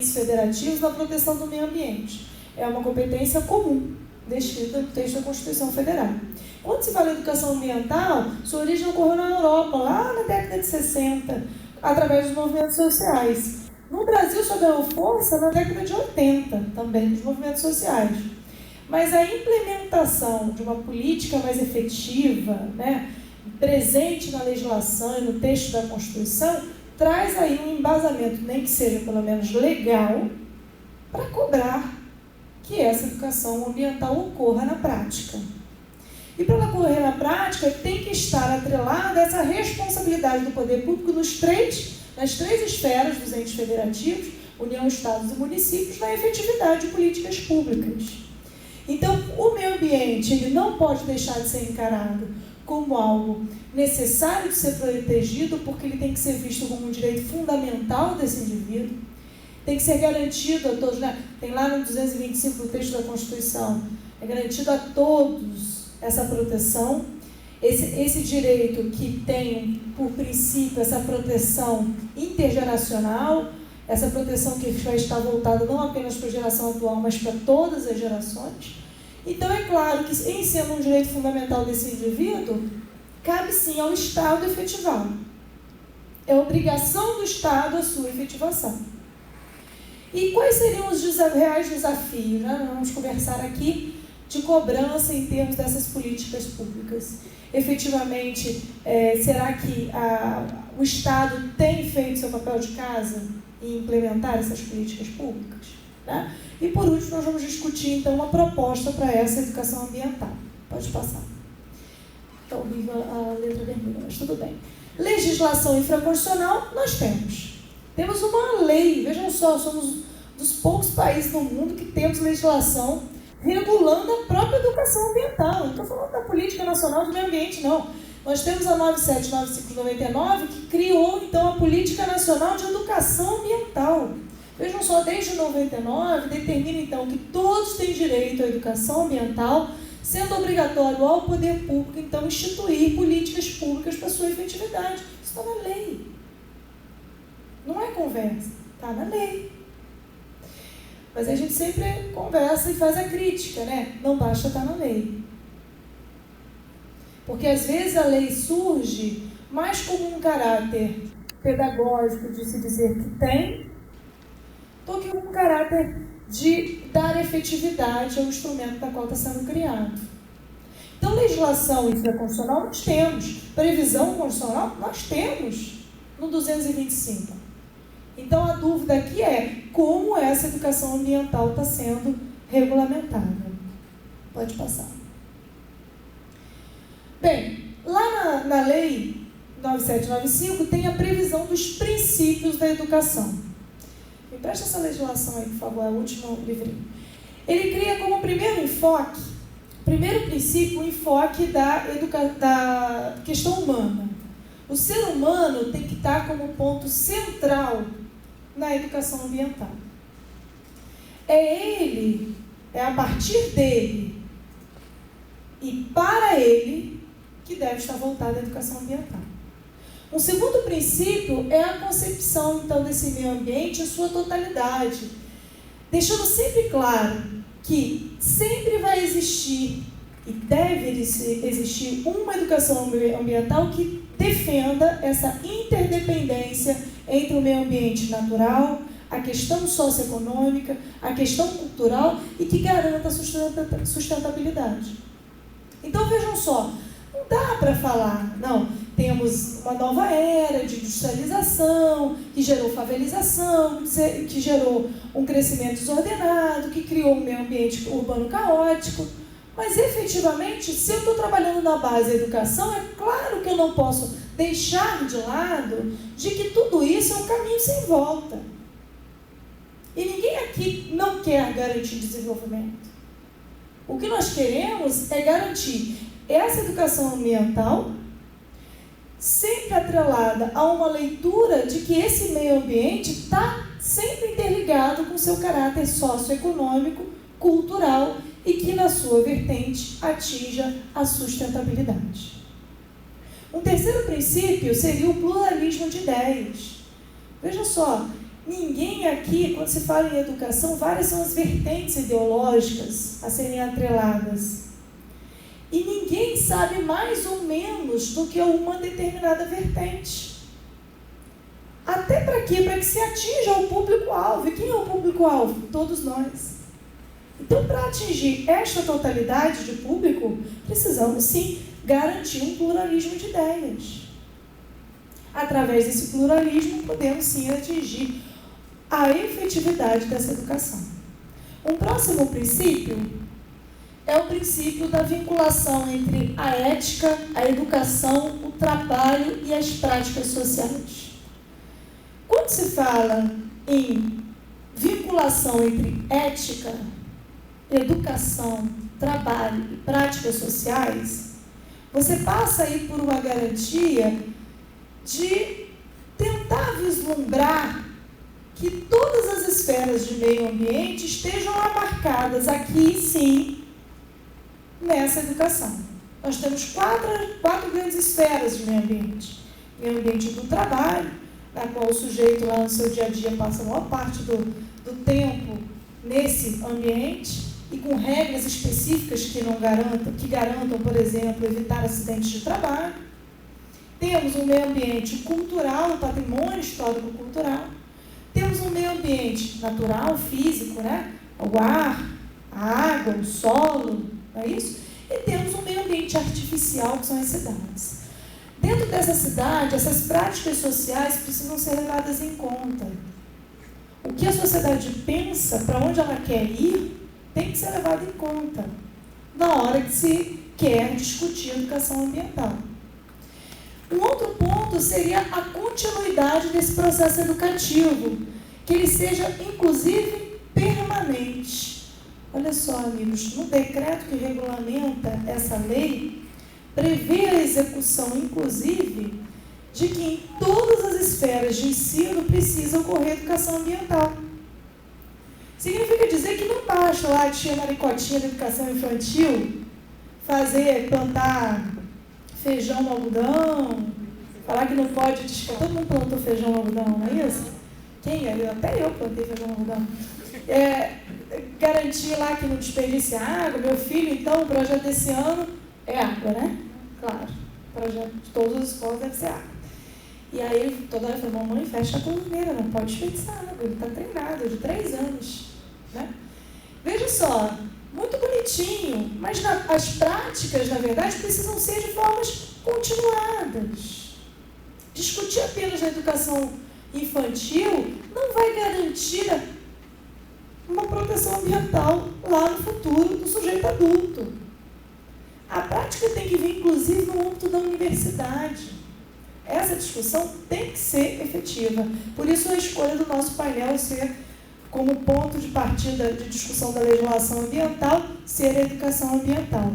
federativos na proteção do meio ambiente. É uma competência comum, descrita no texto da Constituição Federal. Quando se fala em educação ambiental, sua origem ocorreu na Europa, lá na década de 60, através dos movimentos sociais. No Brasil só ganhou força na década de 80, também, dos movimentos sociais. Mas a implementação de uma política mais efetiva, né, presente na legislação e no texto da Constituição, traz aí um embasamento, nem que seja pelo menos legal, para cobrar que essa educação ambiental ocorra na prática. E para ela ocorrer na prática, tem que estar atrelada essa responsabilidade do poder público nas três esferas dos entes federativos, União, Estados e municípios, na efetividade de políticas públicas. Então, o meio ambiente ele não pode deixar de ser encarado como algo necessário de ser protegido, porque ele tem que ser visto como um direito fundamental desse indivíduo, tem que ser garantido a todos, né? Tem lá no 225 do texto da Constituição, é garantido a todos essa proteção, esse direito que tem, por princípio, essa proteção intergeracional, essa proteção que vai estar voltada não apenas para a geração atual, mas para todas as gerações. Então, é claro que, em sendo um direito fundamental desse indivíduo, cabe sim ao Estado efetivá-lo. É obrigação do Estado a sua efetivação. E quais seriam os reais desafios, né? Vamos conversar aqui de cobrança em termos dessas políticas públicas. Efetivamente, será que o Estado tem feito seu papel de casa em implementar essas políticas públicas? Né? E por último, nós vamos discutir então uma proposta para essa educação ambiental. Pode passar. Está horrível a letra vermelha, mas tudo bem. Legislação infraconstitucional, nós temos. Temos uma lei, vejam só, somos dos poucos países no mundo que temos legislação regulando a própria educação ambiental. Não estou falando da Política Nacional do Meio Ambiente, não. Nós temos a 9795/99, que criou, então, a Política Nacional de Educação Ambiental. Vejam só, desde 99, determina, então, que todos têm direito à educação ambiental, sendo obrigatório ao poder público, então, instituir políticas públicas para sua efetividade. Isso está na lei. Não é conversa, está na lei. Mas a gente sempre conversa e faz a crítica, né? Não basta estar na lei. Porque às vezes a lei surge mais como um caráter pedagógico de se dizer que tem, do que um caráter de dar efetividade ao instrumento da qual está sendo criado. Então, legislação infraconstitucional nós temos, previsão constitucional nós temos no 225. Então, a dúvida aqui é como essa educação ambiental está sendo regulamentada. Pode passar. Bem, lá na lei 9795 tem a previsão dos princípios da educação. Me presta essa legislação aí, por favor, é o último livrinho. Ele cria como primeiro enfoque, primeiro princípio, o enfoque da questão humana. O ser humano tem que estar como ponto central na educação ambiental. É a partir dele e para ele que deve estar voltada a educação ambiental. Um segundo princípio é a concepção, então, desse meio ambiente em sua totalidade, deixando sempre claro que sempre vai existir e deve existir uma educação ambiental que defenda essa interdependência entre o meio ambiente natural, a questão socioeconômica, a questão cultural e que garanta a sustentabilidade. Então, vejam só, não dá para falar, não, temos uma nova era de industrialização, que gerou favelização, que gerou um crescimento desordenado, que criou um meio ambiente urbano caótico. Mas, efetivamente, se eu estou trabalhando na base da educação, é claro que eu não posso deixar de lado de que tudo isso é um caminho sem volta. E ninguém aqui não quer garantir desenvolvimento. O que nós queremos é garantir essa educação ambiental sempre atrelada a uma leitura de que esse meio ambiente está sempre interligado com seu caráter socioeconômico, cultural e que, na sua vertente, atinja a sustentabilidade. Um terceiro princípio seria o pluralismo de ideias. Veja só, Ninguém aqui, quando se fala em educação, várias são as vertentes ideológicas a serem atreladas. E ninguém sabe mais ou menos do que uma determinada vertente. Até para quê? Para que se atinja o público-alvo. E quem é o público-alvo? Todos nós. Então, para atingir esta totalidade de público, precisamos sim garantir um pluralismo de ideias. Através desse pluralismo, podemos sim atingir a efetividade dessa educação. Um próximo princípio é o princípio da vinculação entre a ética, a educação, o trabalho e as práticas sociais. Quando se fala em vinculação entre ética, educação, trabalho e práticas sociais, você passa aí por uma garantia de tentar vislumbrar que todas as esferas de meio ambiente estejam abarcadas aqui, sim, nessa educação. Nós temos quatro grandes esferas de meio ambiente. Meio ambiente do trabalho, na qual o sujeito lá no seu dia a dia passa a maior parte do tempo nesse ambiente e com regras específicas que garantam, por exemplo, evitar acidentes de trabalho. Temos um meio ambiente cultural, um patrimônio histórico-cultural. Temos um meio ambiente natural, físico, né? O ar, a água, o solo, não é isso? E temos um meio ambiente artificial, que são as cidades. Dentro dessa cidade, essas práticas sociais precisam ser levadas em conta. O que a sociedade pensa, para onde ela quer ir, tem que ser levado em conta na hora que se quer discutir educação ambiental. Um outro ponto seria a continuidade desse processo educativo, que ele seja, inclusive, permanente. Olha só, amigos, no decreto que regulamenta essa lei, prevê a execução, inclusive, de que em todas as esferas de ensino precisa ocorrer educação ambiental. Significa dizer que não basta lá a tia Maricotinha da educação infantil plantar feijão no algodão, falar que não pode descartar. Todo mundo plantou feijão no algodão, não é isso? Quem? Até eu plantei feijão no algodão. Garantir lá que não desperdice água. Meu filho, então, o projeto desse ano é água, né? Claro, o projeto de todas as escolas deve ser água. E aí ele toda hora falou, mamãe, fecha a torneira, não pode desperdiçar água, ele está treinado, de 3 anos. Né? Veja só, muito bonitinho, mas as práticas, na verdade, precisam ser de formas continuadas. Discutir apenas na educação infantil não vai garantir uma proteção ambiental lá no futuro do sujeito adulto. A prática tem que vir, inclusive, no âmbito da universidade. Essa discussão tem que ser efetiva. Por isso, a escolha do nosso painel ser como ponto de partida de discussão da legislação ambiental, ser a educação ambiental.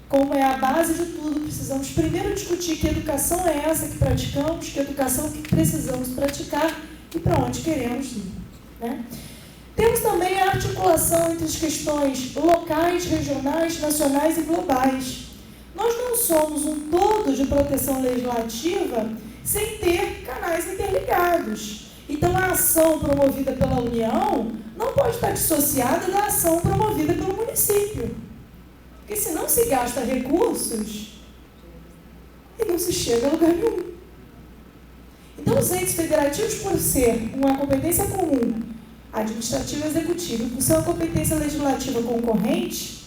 Como é a base de tudo, precisamos primeiro discutir que educação é essa que praticamos, que educação que precisamos praticar e para onde queremos ir. Né? Temos também a articulação entre as questões locais, regionais, nacionais e globais. Nós não somos um todo de proteção legislativa sem ter canais interligados. Então, a ação promovida pela União não pode estar dissociada da ação promovida pelo município. Porque senão se gasta recursos e não se chega a lugar nenhum. Então, os entes federativos, por ser uma competência comum, administrativa e executiva, por ser uma competência legislativa concorrente,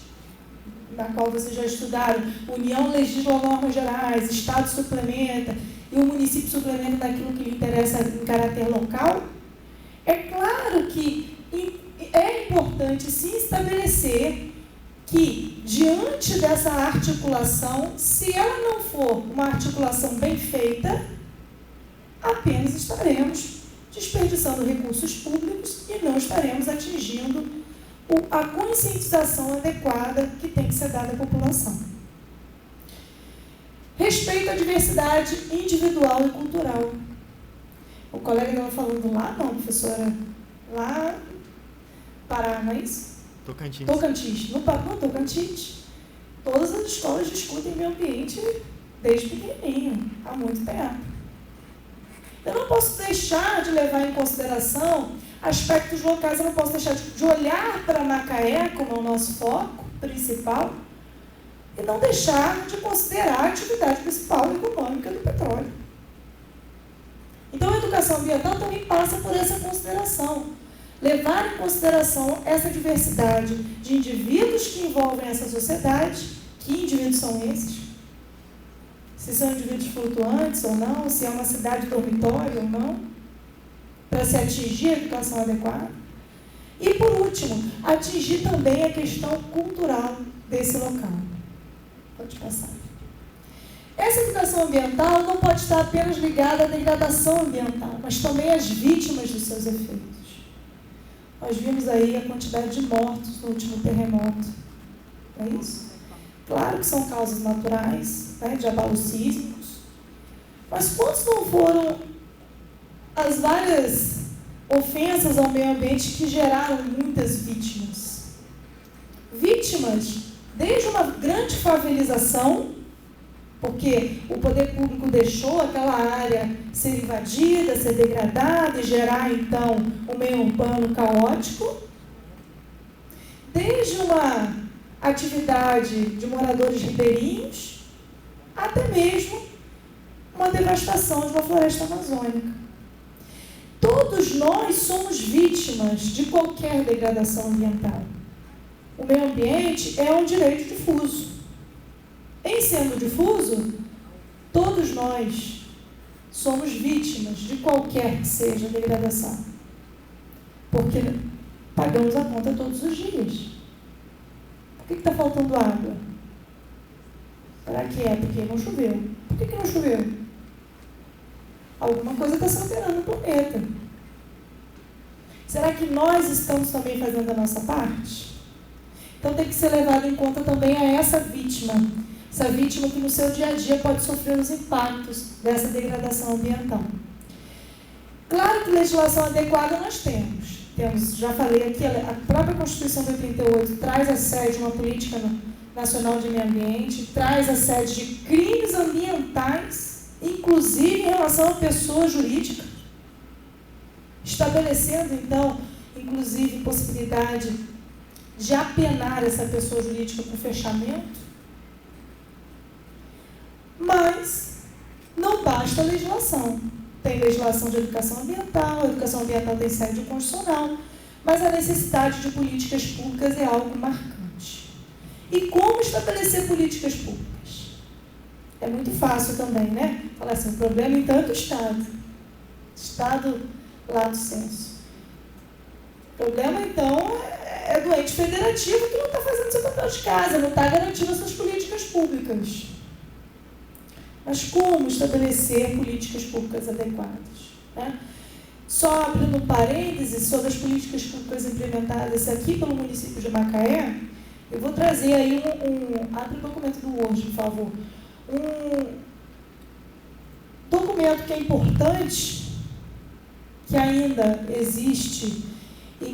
na qual vocês já estudaram, União legisla normas gerais, Estado suplementa, e o município suplementa daquilo que lhe interessa em caráter local, é claro que é importante sim estabelecer que, diante dessa articulação, se ela não for uma articulação bem feita, apenas estaremos desperdiçando recursos públicos e não estaremos atingindo a conscientização adequada que tem que ser dada à população. Respeito à diversidade individual e cultural. O colega estava falando lá, não, professora, lá Pará, não é isso? Tocantins. No Tocantins, todas as escolas discutem meio ambiente desde pequenininho, há muito tempo. Eu não posso deixar de levar em consideração aspectos locais, eu não posso deixar de olhar para Macaé como é o nosso foco principal e não deixar de considerar a atividade principal econômica do petróleo. Então, a educação ambiental também passa por essa consideração. Levar em consideração essa diversidade de indivíduos que envolvem essa sociedade. Que indivíduos são esses? Se são indivíduos flutuantes ou não, se é uma cidade dormitório ou não, para se atingir a educação adequada. E, por último, atingir também a questão cultural desse local. Pode passar. Essa educação ambiental não pode estar apenas ligada à degradação ambiental, mas também às vítimas dos seus efeitos. Nós vimos aí a quantidade de mortos no último terremoto. Não é isso? Claro que são causas naturais, né, de abalos sísmicos, mas quantos não foram as várias ofensas ao meio ambiente que geraram muitas vítimas? Vítimas desde uma grande favelização, porque o poder público deixou aquela área ser invadida, ser degradada e gerar, então, um meio urbano caótico, desde uma atividade de moradores ribeirinhos, até mesmo uma devastação de uma floresta amazônica. Todos nós somos vítimas de qualquer degradação ambiental. O meio ambiente é um direito difuso. Em sendo difuso, todos nós somos vítimas de qualquer que seja a degradação. Porque pagamos a conta todos os dias. Por que está faltando água? Será que é porque não choveu? Por que não choveu? Alguma coisa está se alterando no planeta. Será que nós estamos também fazendo a nossa parte? Então tem que ser levado em conta também a essa vítima que no seu dia a dia pode sofrer os impactos dessa degradação ambiental. Claro que legislação adequada nós temos. Já falei aqui, a própria Constituição de 88 traz a sede de uma política nacional de meio ambiente, traz a sede de crimes ambientais, inclusive em relação à pessoa jurídica, estabelecendo, então, inclusive, possibilidade de apenar essa pessoa jurídica por fechamento. Mas não basta a legislação. Tem legislação de educação ambiental, a educação ambiental tem sede constitucional, mas a necessidade de políticas públicas é algo marcante. E como estabelecer políticas públicas? É muito fácil também, né? Falar assim, o problema então é do Estado. Estado lato sensu. O problema então é do ente federativo que não está fazendo seu papel de casa, não está garantindo as suas políticas públicas. Mas como estabelecer políticas públicas adequadas? Né? Só abrindo um parênteses sobre as políticas públicas implementadas aqui pelo município de Macaé, eu vou trazer aí abre o documento do Word, por favor. Um documento que é importante, que ainda existe, e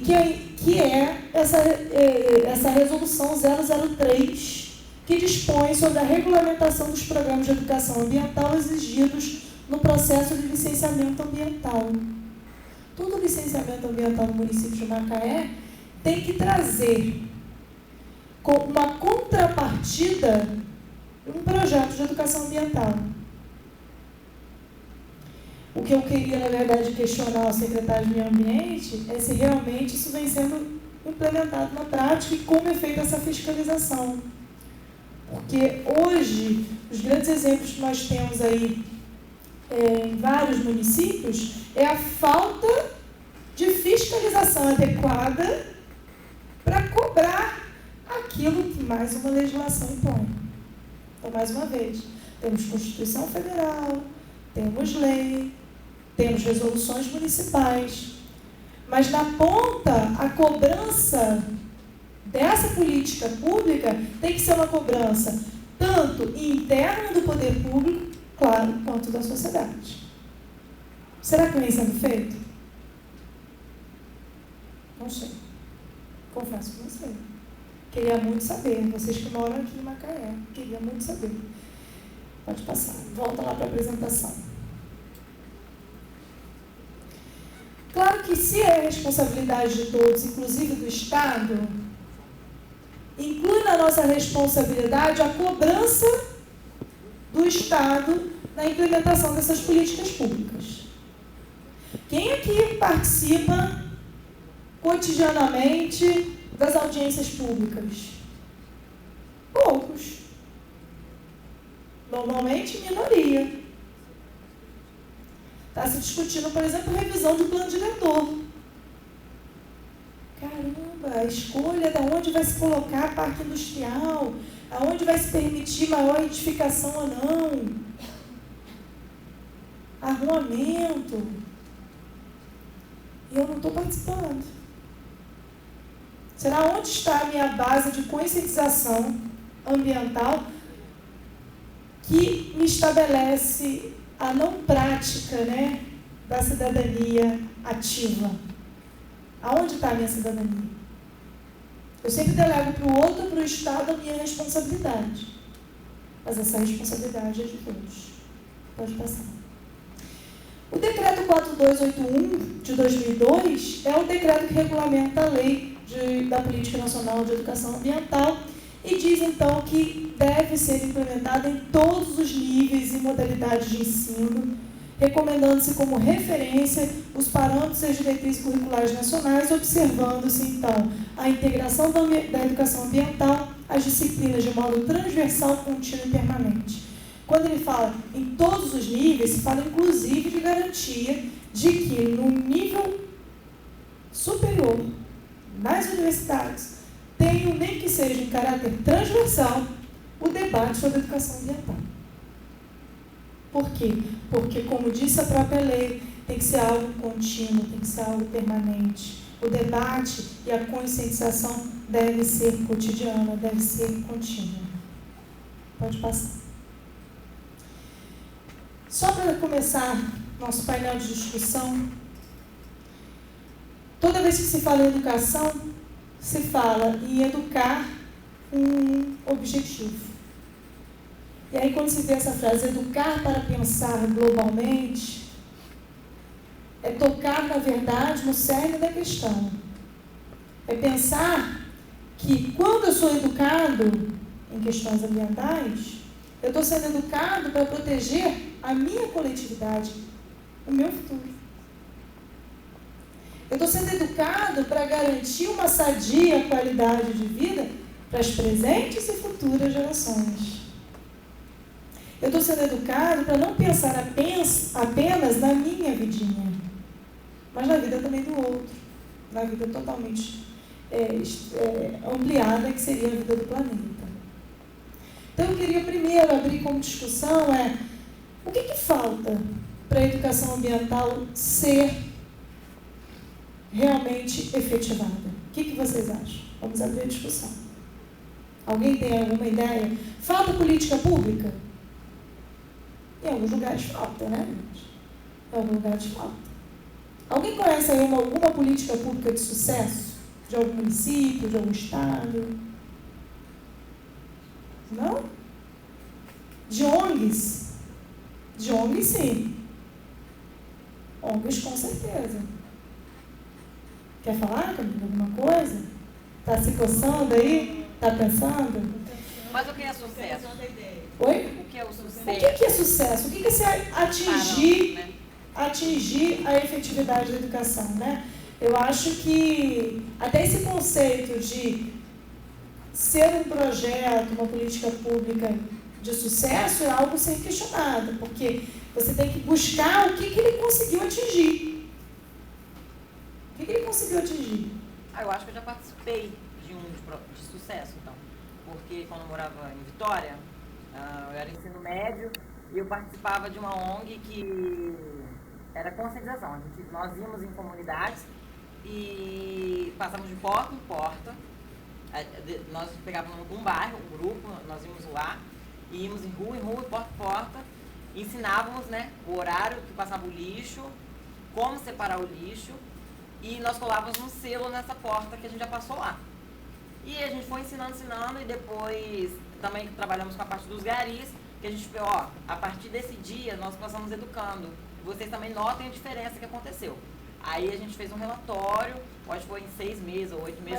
que é essa resolução 003, que dispõe sobre a regulamentação dos programas de educação ambiental exigidos no processo de licenciamento ambiental. Todo licenciamento ambiental no município de Macaé tem que trazer com uma contrapartida um projeto de educação ambiental. O que eu queria, na verdade, questionar ao secretário de Meio Ambiente é se realmente isso vem sendo implementado na prática e como é feita essa fiscalização. Porque hoje, os grandes exemplos que nós temos aí em vários municípios é a falta de fiscalização adequada para cobrar aquilo que mais uma legislação impõe. Então, mais uma vez, temos Constituição Federal, temos lei, temos resoluções municipais, mas na ponta, a cobrança dessa política pública tem que ser uma cobrança tanto interna do poder público, claro, quanto da sociedade. Será que vem sendo feito? Não sei. Confesso que não sei. Queria muito saber. Vocês que moram aqui em Macaé, queria muito saber. Pode passar. Volta lá para a apresentação. que se é responsabilidade de todos, inclusive do Estado, inclui na nossa responsabilidade a cobrança do Estado na implementação dessas políticas públicas. Quem aqui participa cotidianamente das audiências públicas? Poucos. Normalmente, minoria. Está se discutindo, por exemplo, revisão de plano diretor. Caramba, a escolha de onde vai se colocar parque industrial, aonde vai se permitir maior edificação ou não, arruamento. E eu não estou participando. Será onde está a minha base de conscientização ambiental que me estabelece a não prática, né, da cidadania ativa? Aonde está a minha cidadania? Eu sempre delego para o outro, para o Estado, a minha responsabilidade. Mas essa responsabilidade é de todos. Pode passar. O decreto 4281 de 2002 é o decreto que regulamenta a lei da Política Nacional de Educação Ambiental e diz, então, que deve ser implementada em todos os níveis e modalidades de ensino, recomendando-se como referência os parâmetros e as diretrizes curriculares nacionais, observando-se, então, a integração da educação ambiental às disciplinas de modo transversal, contínuo e permanente. Quando ele fala em todos os níveis, se fala inclusive de garantia de que no nível superior, nas universidades, tenham, nem que seja em caráter transversal, o debate sobre a educação ambiental. Por quê? Porque, como disse a própria lei, tem que ser algo contínuo, tem que ser algo permanente. O debate e a conscientização deve ser cotidiana, deve ser contínua. Pode passar. Só para começar nosso painel de discussão, toda vez que se fala em educação, se fala em educar um objetivo. E aí, quando se vê essa frase, educar para pensar globalmente, é tocar, na verdade, no cerne da questão. É pensar que, quando eu sou educado em questões ambientais, eu estou sendo educado para proteger a minha coletividade, o meu futuro. Eu estou sendo educado para garantir uma sadia qualidade de vida para as presentes e futuras gerações. Eu estou sendo educado para não pensar apenas na minha vidinha, mas na vida também do outro, na vida totalmente ampliada, que seria a vida do planeta. Então, eu queria primeiro abrir como discussão o que falta para a educação ambiental ser realmente efetivada. O que vocês acham? Vamos abrir a discussão. Alguém tem alguma ideia? Falta política pública? Em alguns lugares falta, né, gente? Em alguns lugares falta. Alguém conhece aí alguma política pública de sucesso? De algum município, de algum estado? Não? De ONGs? De ONGs, sim. ONGs, com certeza. Quer falar, Camila, alguma coisa? Está se coçando aí? Está pensando? Mas o que é sucesso? Oi? O que é o sucesso? O que é sucesso? O que é se atingir a efetividade da educação, né? Eu acho que até esse conceito de ser um projeto, uma política pública de sucesso é algo sem questionado, porque você tem que buscar o que ele conseguiu atingir. O que ele conseguiu atingir? Eu acho que eu já participei de um de sucesso, então. Porque quando eu morava em Vitória, eu era ensino médio e eu participava de uma ONG que era conscientização. Nós íamos em comunidades e passávamos de porta em porta. Nós pegávamos um bairro, um grupo, nós íamos lá, e íamos em rua, porta em porta, e ensinávamos, né, o horário que passava o lixo, como separar o lixo, e nós colávamos um selo nessa porta que a gente já passou lá. E a gente foi ensinando, e depois também trabalhamos com a parte dos garis, que a gente falou, a partir desse dia nós passamos educando. Vocês também notem a diferença que aconteceu. Aí a gente fez um relatório, acho que foi em 6 meses ou 8 meses.